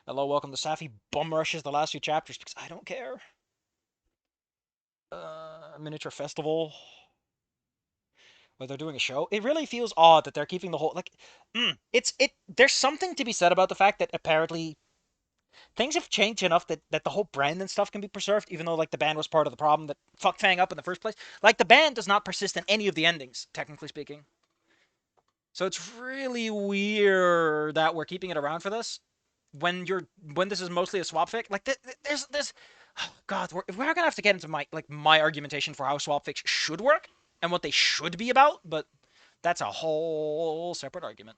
Hello, welcome to Safi Bum Rushes the last few chapters because I don't care. Miniature festival. Where they're doing a show. It really feels odd that they're keeping the whole there's something to be said about the fact that apparently things have changed enough that the whole brand and stuff can be preserved, even though like the band was part of the problem that fucked Fang up in the first place. Like the band does not persist in any of the endings, technically speaking. So it's really weird that we're keeping it around for this when this is mostly a swap fic. Like there's God, we're gonna have to get into my argumentation for how swap fics should work and what they should be about, but that's a whole separate argument.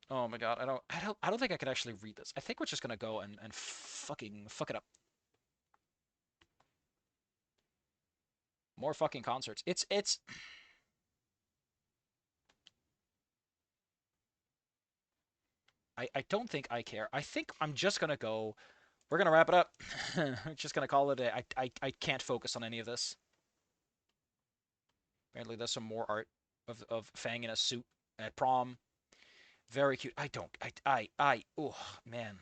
Oh my God, I don't think I could actually read this. I think we're just gonna go and fucking fuck it up. More fucking concerts. It's I don't think I care. I think I'm just gonna go. We're gonna wrap it up. Just gonna call it a. I can't focus on any of this. Apparently, there's some more art of Fang in a suit at prom. Very cute. I don't. Oh man.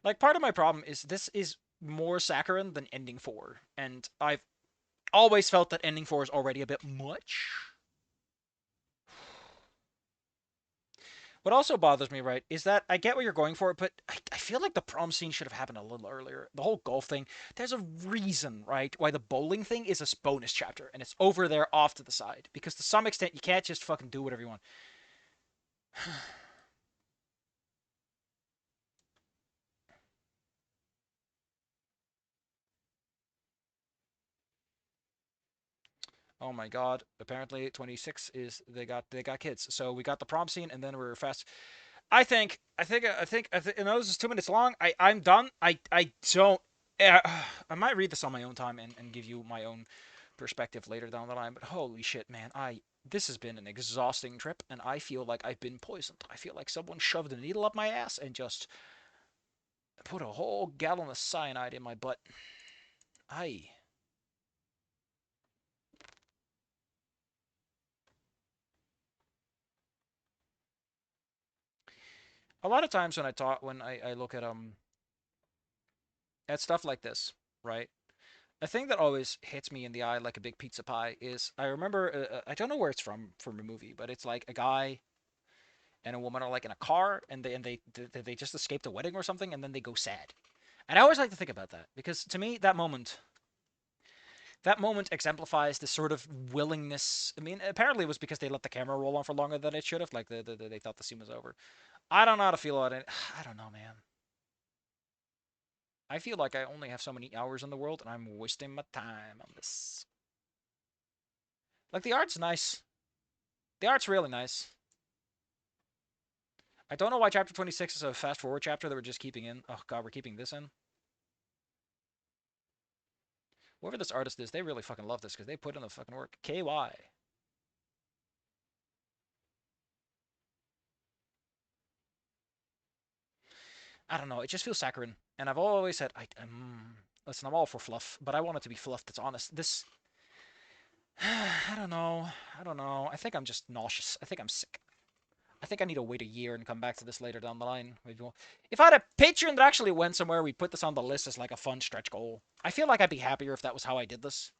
Like part of my problem is this is more saccharine than ending four, and I've always felt that ending four is already a bit much. What also bothers me, right, is that I get what you're going for, but I feel like the prom scene should have happened a little earlier. The whole golf thing, there's a reason, right, why the bowling thing is a bonus chapter, and it's over there off to the side. Because to some extent, you can't just fucking do whatever you want. Oh my god! Apparently, 26 is they got kids. So we got the prom scene, and then we're fast. I know this is 2 minutes long. I'm done. I don't. Uh, I might read this on my own time and give you my own perspective later down the line. But holy shit, man! This has been an exhausting trip, and I feel like I've been poisoned. I feel like someone shoved a needle up my ass and just put a whole gallon of cyanide in my butt. I a lot of times when I look at stuff like this, right? A thing that always hits me in the eye like a big pizza pie is I remember I don't know where it's from a movie, but it's like a guy and a woman are like in a car and they just escaped a wedding or something and then they go sad. And I always like to think about that because to me that moment exemplifies this sort of willingness. I mean, apparently it was because they let the camera roll on for longer than it should have. Like they thought the scene was over. I don't know how to feel about it. I don't know, man. I feel like I only have so many hours in the world and I'm wasting my time on this. Like the art's nice. The art's really nice. I don't know why chapter 26 is a fast forward chapter that we're just keeping in. Oh god, we're keeping this in. Whoever this artist is, they really fucking love this because they put in the fucking work. KY. I don't know. It just feels saccharine. And I've always said, listen, I'm all for fluff, but I want it to be fluff that's honest. This, I don't know. I don't know. I think I'm just nauseous. I think I'm sick. I think I need to wait a year and come back to this later down the line. Maybe if I had a Patreon that actually went somewhere, we'd put this on the list as like a fun stretch goal. I feel like I'd be happier if that was how I did this.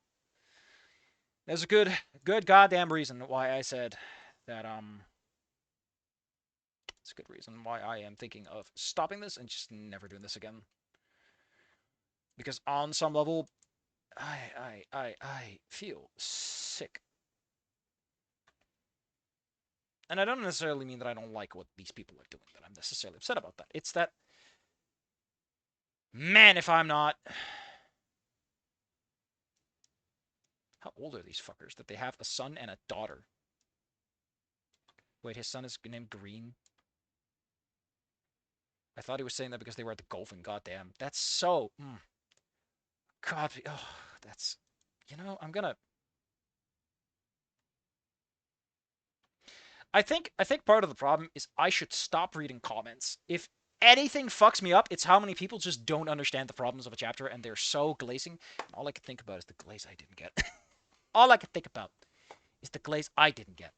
There's a good goddamn reason why I said that. It's a good reason why I am thinking of stopping this and just never doing this again. Because on some level, I feel sick. And I don't necessarily mean that I don't like what these people are doing, that I'm necessarily upset about that. It's that, man, if I'm not. How old are these fuckers that they have a son and a daughter? Wait, his son is named Green? I thought he was saying that because they were at the golfing. Goddamn, that's so. God, oh, that's. I'm gonna. I think part of the problem is I should stop reading comments. anything fucks me up, it's how many people just don't understand the problems of a chapter and they're so glazing. All I can think about is the glaze I didn't get. All I can think about is the glaze I didn't get.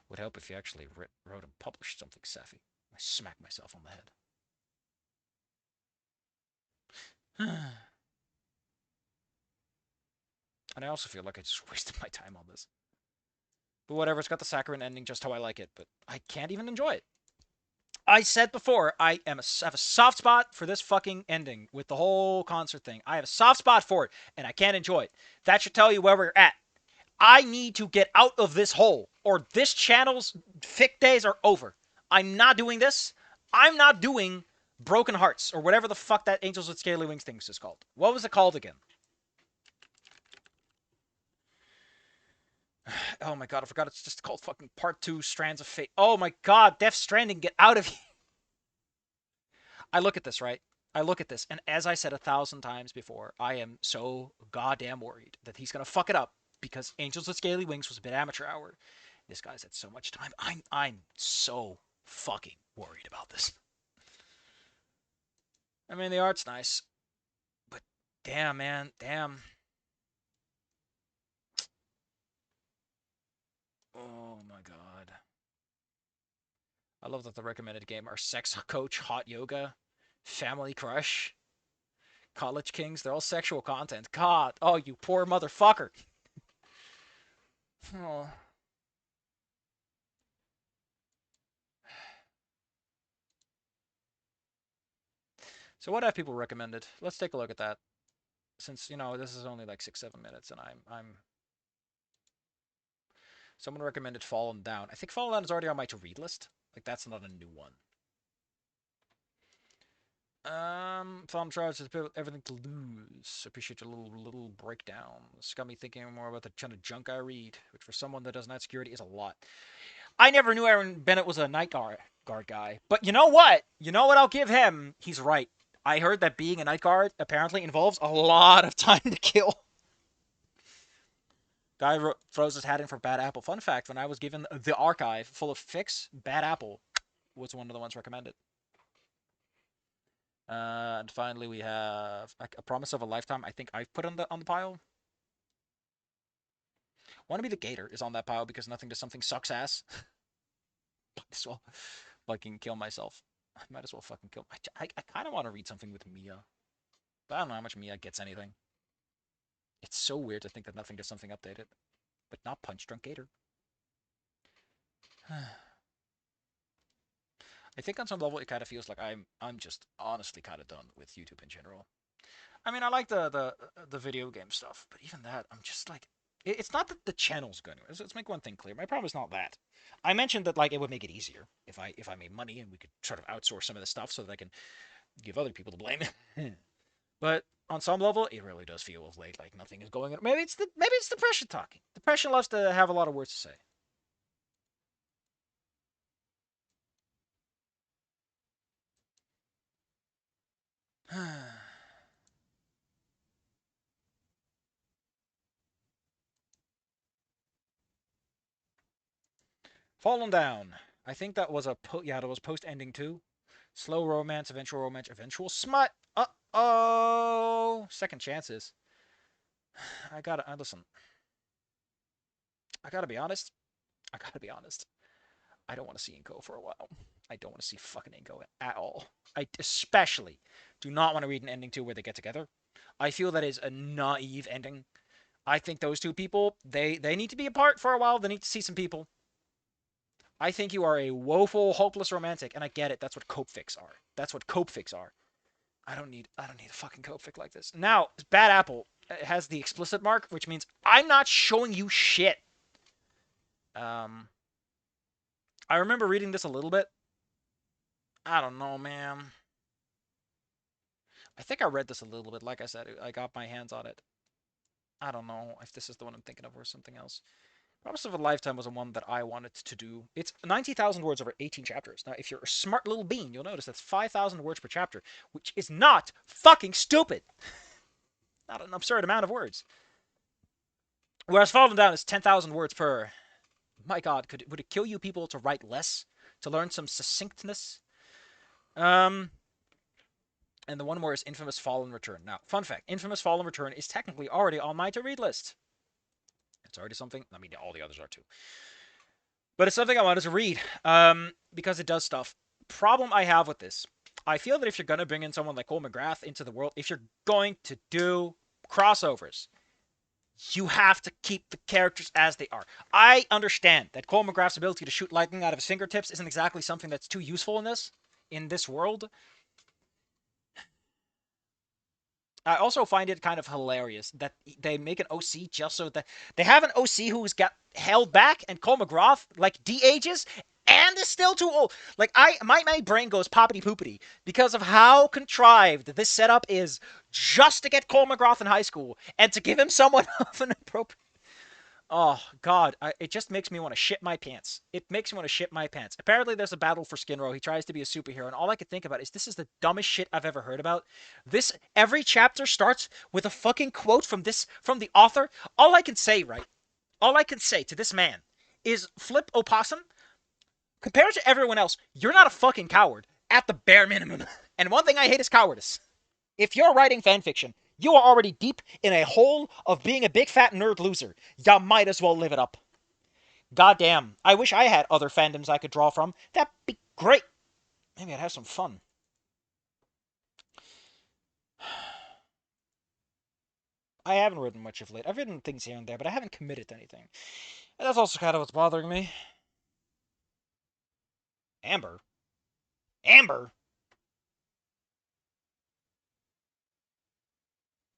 Would help if you actually wrote and published something sappy. I smack myself on the head. And I also feel like I just wasted my time on this. But whatever, it's got the saccharine ending just how I like it, but I can't even enjoy it. I said before, I have a soft spot for this fucking ending with the whole concert thing. I have a soft spot for it, and I can't enjoy it. That should tell you where we're at. I need to get out of this hole, or this channel's fic days are over. I'm not doing this. I'm not doing Broken Hearts, or whatever the fuck that Angels with Scaly Wings thing is called. What was it called again? Oh my god, I forgot it's just called fucking Part 2 Strands of Fate. Oh my god, Death Stranding, get out of here. I look at this, right? I look at this, and as I said 1,000 times before, I am so goddamn worried that he's gonna fuck it up because Angels with Scaly Wings was a bit amateur hour. This guy's had so much time. I'm so fucking worried about this. I mean, the art's nice, but damn, man, damn. Oh my god. I love that the recommended game are Sex Coach, Hot Yoga, Family Crush, College Kings. They're all sexual content. God, oh, you poor motherfucker. Oh. So what have people recommended? Let's take a look at that. Since, you know, this is only like 6-7 minutes and I'm someone recommended Fallen Down. I think Fallen Down is already on my to read list. Like that's not a new one. Thumb drives is everything to lose. Appreciate your little breakdown. This got me thinking more about the kind of junk I read, which for someone that does night security is a lot. I never knew Aaron Bennett was a night guard guy. But you know what? You know what I'll give him? He's right. I heard that being a night guard apparently involves a lot of time to kill. Guy throws his hat in for Bad Apple. Fun fact, when I was given the archive full of fics, Bad Apple was one of the ones recommended. And finally, we have A Promise of a Lifetime. I think I've put on the pile. Want to Be the Gator is on that pile because Nothing to Something sucks ass. Might as well fucking kill myself. I might as well fucking kill. I kind of want to read something with Mia, but I don't know how much Mia gets anything. It's so weird to think that Nothing to Something updated, but not Punch Drunk Gator. I think on some level it kind of feels like I'm just honestly kind of done with YouTube in general. I mean, I like the video game stuff, but even that, I'm just like, it's not that the channel's going. Let's make one thing clear. My problem is not that. I mentioned that like it would make it easier if I made money and we could sort of outsource some of this stuff so that I can give other people the blame. But on some level, it really does feel of late like nothing is going on. Maybe it's the depression talking. Depression loves to have a lot of words to say. Fallen Down. I think that was that was post ending too. Slow romance, eventual smut. Uh-oh. Second chances. Listen. I gotta be honest. I gotta be honest. I don't want to see Inko for a while. I don't want to see fucking Inko at all. I especially do not want to read an ending to where they get together. I feel that is a naive ending. I think those two people, they need to be apart for a while. They need to see some people. I think you are a woeful, hopeless romantic, and I get it. That's what cope fics are. That's what cope fics are. I don't need a fucking cope fic like this. Now, Bad Apple has the explicit mark, which means I'm not showing you shit. I remember reading this a little bit. I don't know, man. I think I read this a little bit. Like I said, I got my hands on it. I don't know if this is the one I'm thinking of or something else. Promise of a Lifetime was the one that I wanted to do. It's 90,000 words over 18 chapters. Now, if you're a smart little bean, you'll notice that's 5,000 words per chapter, which is not fucking stupid. Not an absurd amount of words. Whereas Fallen Down is 10,000 words per. My God, would it kill you people to write less to learn some succinctness. Um, and the one more is Infamous Fallen Return. Now, fun fact: Infamous Fallen Return is technically already on my to-read list. It's already something. I mean, all the others are too. But it's something I wanted to read because it does stuff. Problem I have with this, I feel that if you're going to bring in someone like Cole McGrath into the world, if you're going to do crossovers, you have to keep the characters as they are. I understand that Cole McGrath's ability to shoot lightning out of his fingertips isn't exactly something that's too useful in this world. I also find it kind of hilarious that they make an OC just so that they have an OC who's got held back, and Cole McGrath like de-ages and is still too old. Like my brain goes poppity poopity because of how contrived this setup is, just to get Cole McGrath in high school and to give him someone of an appropriate. Oh God, it just makes me want to shit my pants. It makes me want to shit my pants. Apparently, there's a battle for Skinrow. He tries to be a superhero, and all I could think about is this is the dumbest shit I've ever heard about. This every chapter starts with a fucking quote from the author. All I can say, right? All I can say to this man is flip opossum. Compared to everyone else, you're not a fucking coward at the bare minimum. And one thing I hate is cowardice. If you're writing fanfiction, you are already deep in a hole of being a big fat nerd loser. You might as well live it up. Goddamn, I wish I had other fandoms I could draw from. That'd be great. Maybe I'd have some fun. I haven't written much of late. I've written things here and there, but I haven't committed to anything. And that's also kind of what's bothering me. Amber? Amber?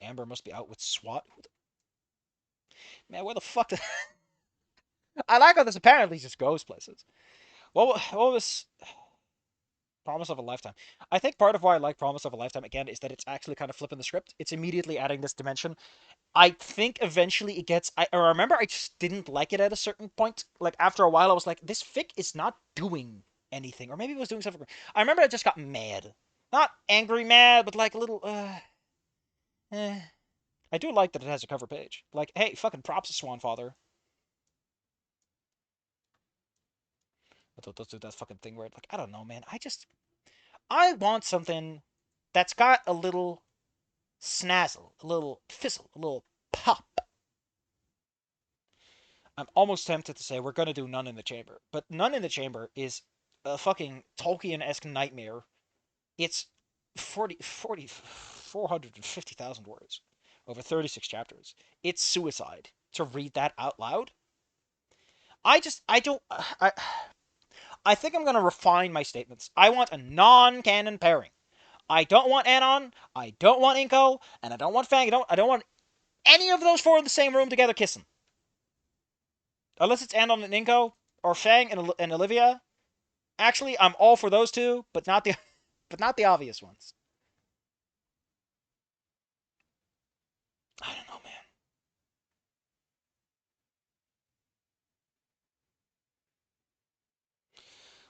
Amber must be out with SWAT. Man, where the fuck did... I like how this apparently just goes places. What was Promise of a Lifetime? I think part of why I like Promise of a Lifetime again is that it's actually kind of flipping the script. It's immediately adding this dimension. I think eventually it gets. I remember I just didn't like it at a certain point. Like after a while, I was like, this fic is not doing anything, or maybe it was doing something. I remember I just got mad, not angry mad, but like a little. Eh. I do like that it has a cover page. Like, hey, fucking props to Swan Father. But they'll do that fucking thing where, like, I don't know, man. I want something that's got a little snazzle, a little fizzle, a little pop. I'm almost tempted to say we're gonna do None in the Chamber, but None in the Chamber is a fucking Tolkien-esque nightmare. It's 450,000 words over 36 chapters. It's suicide to read that out loud. I don't, I think I'm gonna refine my statements. I want a non-canon pairing. I don't want Anon, I don't want Inko, and I don't want Fang. I don't want any of those four in the same room together kissing. Unless it's Anon and Inko, or Fang and Olivia. Actually, I'm all for those two, but not the but not the obvious ones. I don't know, man.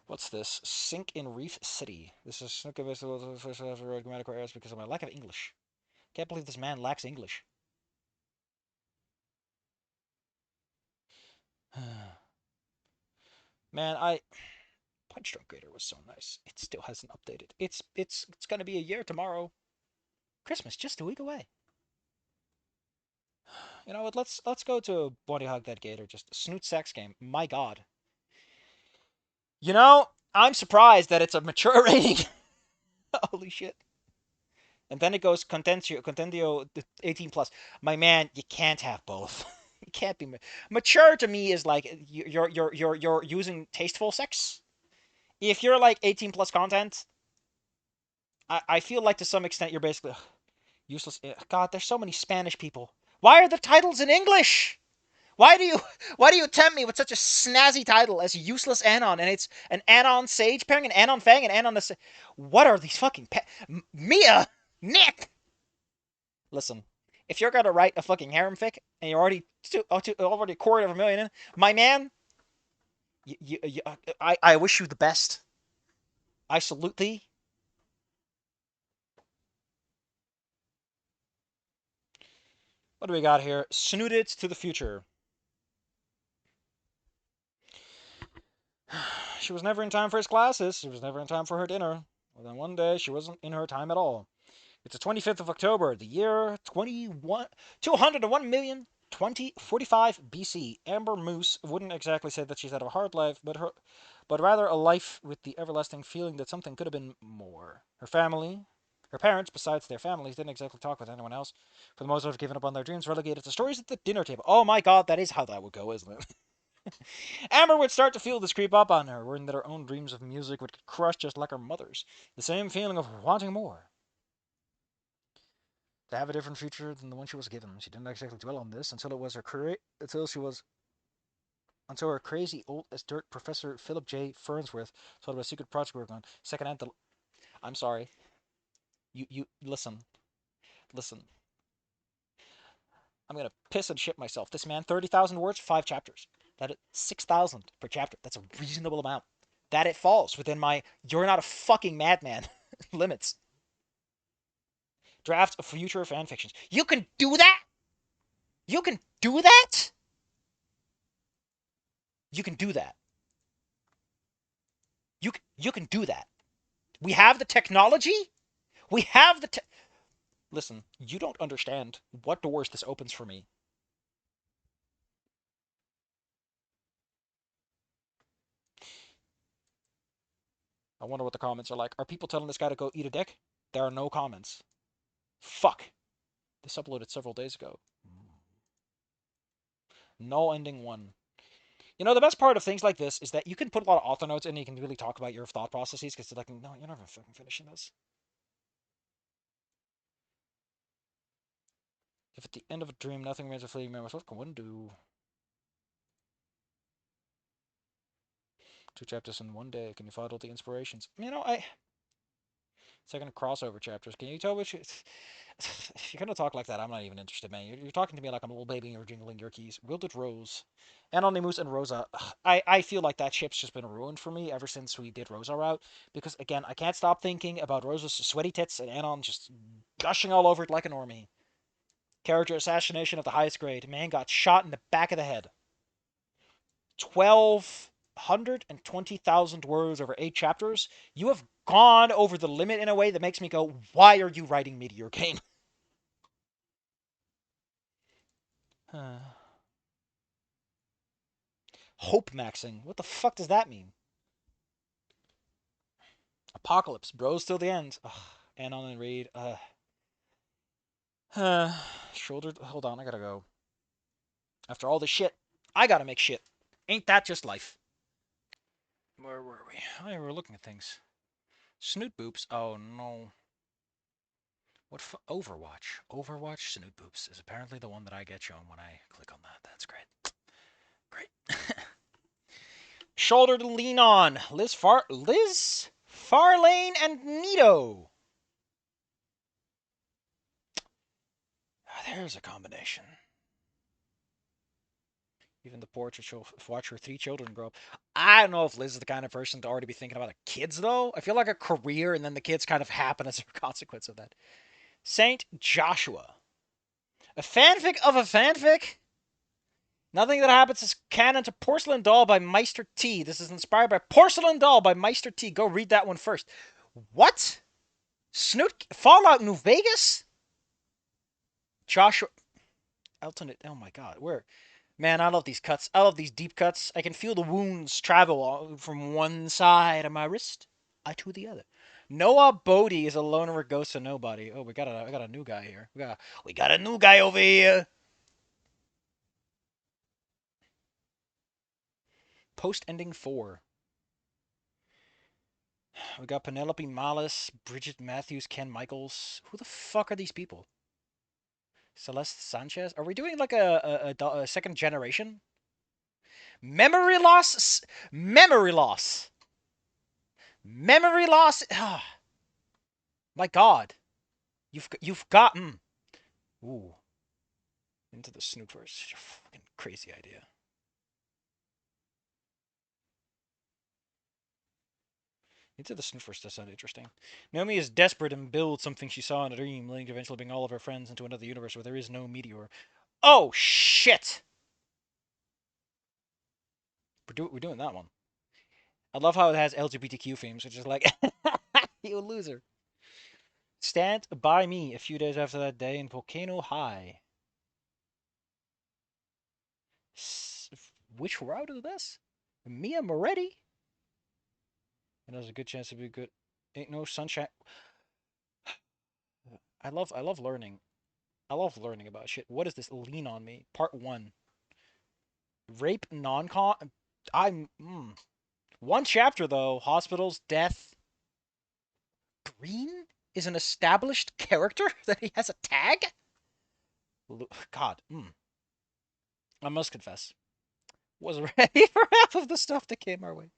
What's this? Sink in Reef City. This is Snook grammatical errors because of my lack of English. Can't believe this man lacks English. Man, Punch Drunk Grader was so nice. It still hasn't updated. It's gonna be a year tomorrow. Christmas just a week away. You know what? Let's go to Body Hug That Gator. Just a Snoot sex game. My God. You know, I'm surprised that it's a mature rating. Holy shit. And then it goes Contendio 18 plus. My man, you can't have both. You can't be mature. To me is like you're using tasteful sex. If you're like 18 plus content, I feel like to some extent you're basically useless. God, there's so many Spanish people. Why are the titles in English? Why do you tempt me with such a snazzy title as Useless Anon, and it's an Anon Sage pairing, an Anon Fang, and Anon the What are these fucking Mia? Nick! Listen, if you're gonna write a fucking harem fic and you're already a quarter of a million in, my man, I wish you the best. I salute thee. What do we got here? Snooted to the future. she was never in time for his classes. She was never in time for her dinner. Well, then one day she wasn't in her time at all. It's the 25th of October, the year 201,000,2045 BC. Amber Moose wouldn't exactly say that she's had a hard life, but rather a life with the everlasting feeling that something could have been more. Her parents, besides their families, didn't exactly talk with anyone else. For the most part, have given up on their dreams, relegated to stories at the dinner table. Oh my god, that is how that would go, isn't it? Amber would start to feel this creep up on her, worrying that her own dreams of music would get crushed just like her mother's. The same feeling of wanting more. To have a different future than the one she was given. She didn't exactly dwell on this until her crazy old as dirt Professor Philip J. Fernsworth told her a secret project we were going. Secondhand. I'm sorry. You listen. I'm gonna piss and shit myself. This man, 30,000 words, 5 chapters. That is 6,000 per chapter. That's a reasonable amount. That it falls within my "you're not a fucking madman" limits. Drafts of future fan fictions. You can do that. You can do that. You can do that. You can do that. We have the technology. We have the Listen, you don't understand what doors this opens for me. I wonder what the comments are like. Are people telling this guy to go eat a dick? There are no comments. Fuck. This uploaded several days ago. No ending one. You know, the best part of things like this is that you can put a lot of author notes in and you can really talk about your thought processes because it's like, no, you're never fucking finishing this. If at the end of a dream nothing remains of fleeting memories, what can one do? 2 chapters in one day. Can you follow the inspirations? You know, second crossover chapters. Can you tell which? If you're gonna talk like that, I'm not even interested, man. You're talking to me like I'm a little baby and you're jingling your keys. Wilded Rose, Anonymous and Rosa. I feel like that ship's just been ruined for me ever since we did Rosa route. Because again, I can't stop thinking about Rosa's sweaty tits and Anon just gushing all over it like a normie. Character assassination of the highest grade. Man got shot in the back of the head. 1,220,000 words over 8 chapters. You have gone over the limit in a way that makes me go, why are you writing Meteor Game? Hope maxing. What the fuck does that mean? Apocalypse. Bros till the end. Ugh. Anon and Reed. Shoulder. Hold on, I gotta go. After all this shit, I gotta make shit. Ain't that just life? Where were we? Oh, yeah, we were looking at things. Snoot boops. Oh no. What Overwatch? Overwatch Snoot boops is apparently the one that I get shown when I click on that. That's great. Great. Shoulder to lean on. Liz Farlane and Nito. There's a combination. Even the portrait she'll watch her 3 children grow up. I don't know if Liz is the kind of person to already be thinking about the kids, though. I feel like a career and then the kids kind of happen as a consequence of that. Saint Joshua. A fanfic of a fanfic? Nothing that happens is canon to Porcelain Doll by Meister T. This is inspired by Porcelain Doll by Meister T. Go read that one first. What? Snoot Fallout New Vegas? Joshua Elton. Oh my god. Where? Man, I love these cuts. I love these deep cuts. I can feel the wounds travel from one side of my wrist to the other. Noah Bodie is a loner ghost of nobody. Oh, I got a new guy here. We got a new guy over here. Post ending 4. We got Penelope Malice, Bridget Matthews, Ken Michaels. Who the fuck are these people? Celeste Sanchez. Are we doing like a second generation? Memory loss. Memory loss. Memory loss. Oh, my God. You've gotten. Ooh. Into the Snootverse. Fucking crazy idea. Into the Snootverse does sound interesting. Naomi is desperate and builds something she saw in a dream, leading to eventually bring all of her friends into another universe where there is no meteor. Oh, shit! We're doing that one. I love how it has LGBTQ themes, which is like, you loser. Stand by me a few days after that day in Volcano High. Which route is this? Mia Moretti? And there's a good chance to be good. Ain't no sunshine. I love learning. I love learning about shit. What is this? Lean on Me, Part 1. Rape non-con. One chapter though. Hospitals, death. Green is an established character that he has a tag. God. I must confess, wasn't ready for half of the stuff that came our way.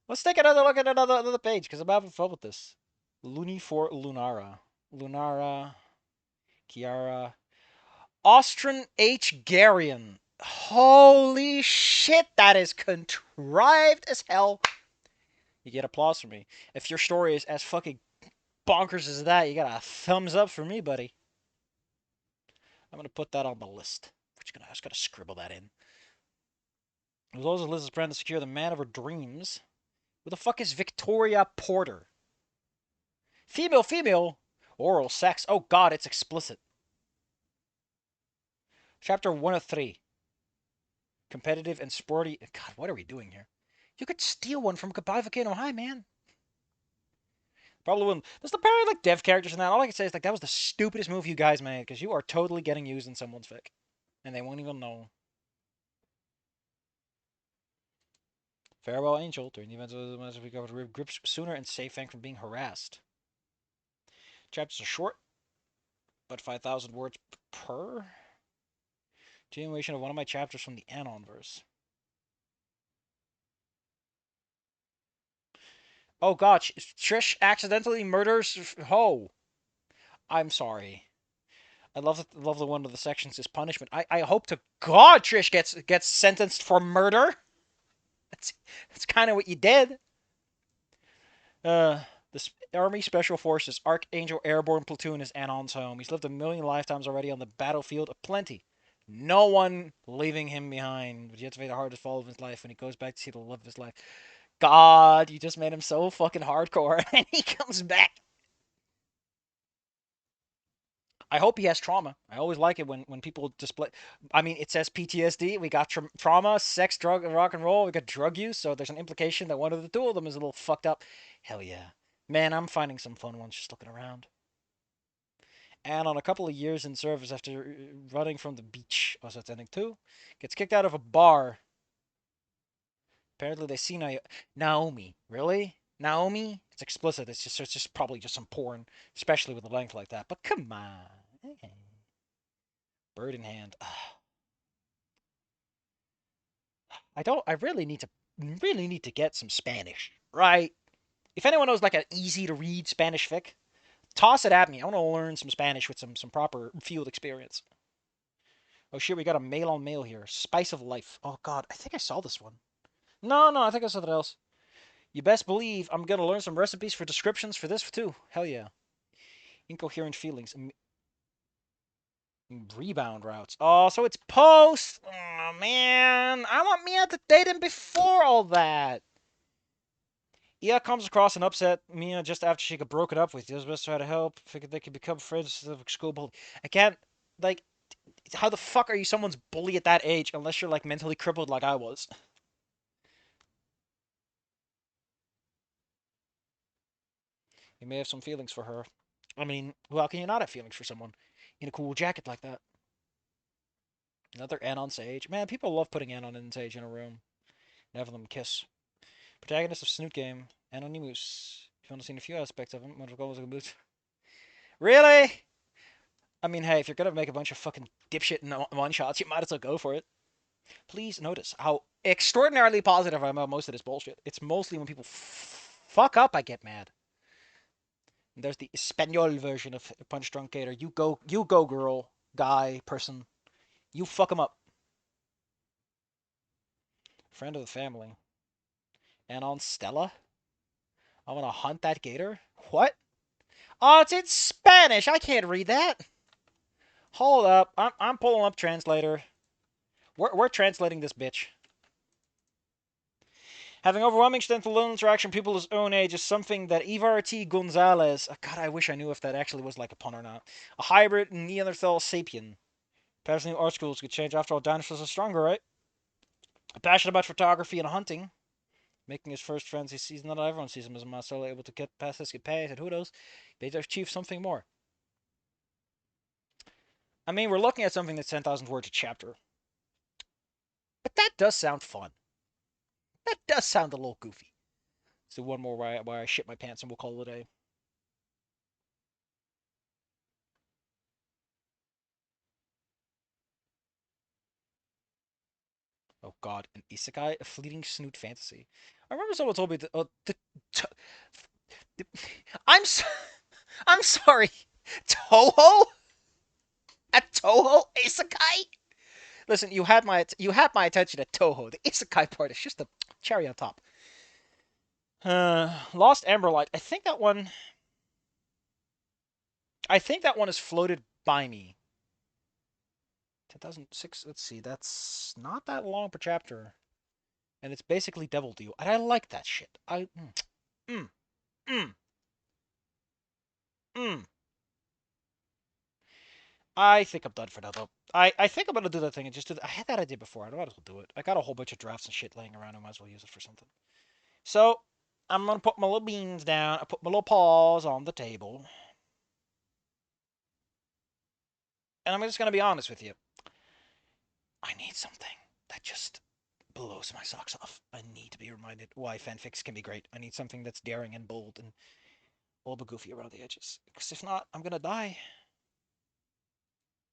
Let's take another look at another page because I'm having fun with this. Looney for Lunara. Lunara. Kiara. Austron H. Garion. Holy shit, that is contrived as hell. You get applause from me. If your story is as fucking bonkers as that, you got a thumbs up for me, buddy. I'm gonna put that on the list. I just gotta scribble that in. It was also Liz's plan to secure the man of her dreams. Who the fuck is Victoria Porter? Female, female. Oral sex. Oh god, it's explicit. Chapter 1 of 3. Competitive and sporty. God, what are we doing here? You could steal one from Goodbye Volcano High, man. Probably wouldn't. There's apparently like dev characters in that. All I can say is like that was the stupidest move you guys made because you are totally getting used in someone's fic, and they won't even know. Farewell, Angel. During the events of the match, we covered grips sooner and save Fang from being harassed. Chapters are short, but 5,000 words per. Continuation of one of my chapters from the Anon verse. Oh god, Trish accidentally murders Ho. I'm sorry. I love the one of the sections is punishment. I hope to God Trish gets sentenced for murder. That's kind of what you did. The Army Special Forces Archangel Airborne Platoon is Anon's home. He's lived a million lifetimes already on the battlefield of plenty. No one leaving him behind. But he had to pay the hardest fall of his life when he goes back to see the love of his life. God, you just made him so fucking hardcore, and he comes back. I hope he has trauma. I always like it when people display. I mean, it says PTSD. We got trauma, sex, drug, rock and roll. We got drug use. So there's an implication that one of the two of them is a little fucked up. Hell yeah, man! I'm finding some fun ones just looking around. And on a couple of years in service after running from the beach, also that's ending too, gets kicked out of a bar. Apparently they see Naomi. Really? Naomi? It's explicit. It's just probably just some porn, especially with a length like that. But come on. Bird in hand. I really need to get some Spanish, right? If anyone knows like an easy to read Spanish fic, toss it at me. I want to learn some Spanish with some proper field experience. Oh shit, we got a mail on mail here. Spice of Life. Oh god, I think I saw this one. No, I think I saw something else. You best believe I'm gonna learn some recipes for descriptions for this too. Hell yeah. Incoherent feelings. Rebound routes. Oh, so it's post. Oh man, I want Mia to date him before all that. Ia comes across and upset Mia just after she got broken up with. Does best try to help. Figured they could become friends instead of school bully. I can't like. How the fuck are you someone's bully at that age unless you're like mentally crippled like I was? You may have some feelings for her. I mean, how can you not have feelings for someone in a cool jacket like that? Another Anon Sage. Man, people love putting Anon and Sage in a room and having them kiss. Protagonist of Snoot Game, Anonymous. You've only seen a few aspects of him. Really? I mean, hey, if you're gonna make a bunch of fucking dipshit one shots, you might as well go for it. Please notice how extraordinarily positive I am about most of this bullshit. It's mostly when people fuck up, I get mad. And there's the Espanol version of Punch Drunk Gator. You go, girl, guy, person. You fuck them up. Friend of the family. And on Stella, I'm gonna hunt that gator. What? Oh, it's in Spanish. I can't read that. Hold up. I'm pulling up translator. We're translating this bitch. Having overwhelming strength alone interaction people his own age is something that Ivar T. Gonzalez, God, I wish I knew if that actually was like a pun or not, a hybrid Neanderthal sapien. Perhaps new art schools could change. After all, dinosaurs are stronger, right? Passionate about photography and hunting. Making his first friends, he sees not everyone sees him as a monster, able to get past this, get past it. Who knows? They achieve something more. I mean, we're looking at something that's 10,000 words a chapter. But that does sound fun. That does sound a little goofy. So one more where I shit my pants and we'll call it a day. Oh god, an isekai? A fleeting snoot fantasy. I remember someone told me that, I'm so, I'm sorry. Toho? A Toho isekai? Listen, you had my attention at Toho. The isekai part is just the cherry on top. Lost Amberlight. I think that one is floated by me. 10,006. Let's see. That's not that long per chapter, and it's basically Devil Deal. And I like that shit. Mm, mm, mm. I think I'm done for now, though. I think I'm gonna do that thing and just do that. I had that idea before. I might as well do it. I got a whole bunch of drafts and shit laying around. I might as well use it for something. So I'm gonna put my little beans down. I put my little paws on the table, and I'm just gonna be honest with you. I need something that just blows my socks off. I need to be reminded why fanfics can be great. I need something that's daring and bold and a little bit goofy around the edges. Because if not, I'm gonna die.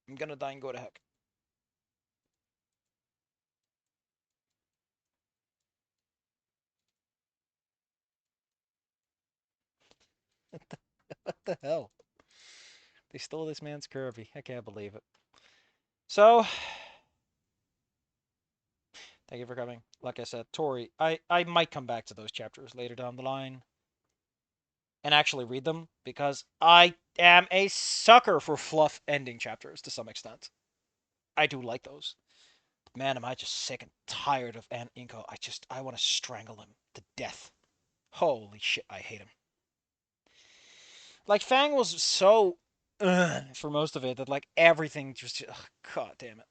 I'm gonna die and go to heck. What the hell? They stole this man's curvy. I can't believe it. So, thank you for coming. Like I said, Tori, I might come back to those chapters later down the line and actually read them because I am a sucker for fluff ending chapters to some extent. I do like those. Man, am I just sick and tired of Inko. I want to strangle him to death. Holy shit, I hate him. Like, Fang was so for most of it that, like, everything just, god damn it.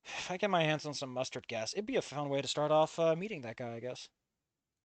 If I get my hands on some mustard gas, it'd be a fun way to start off meeting that guy, I guess.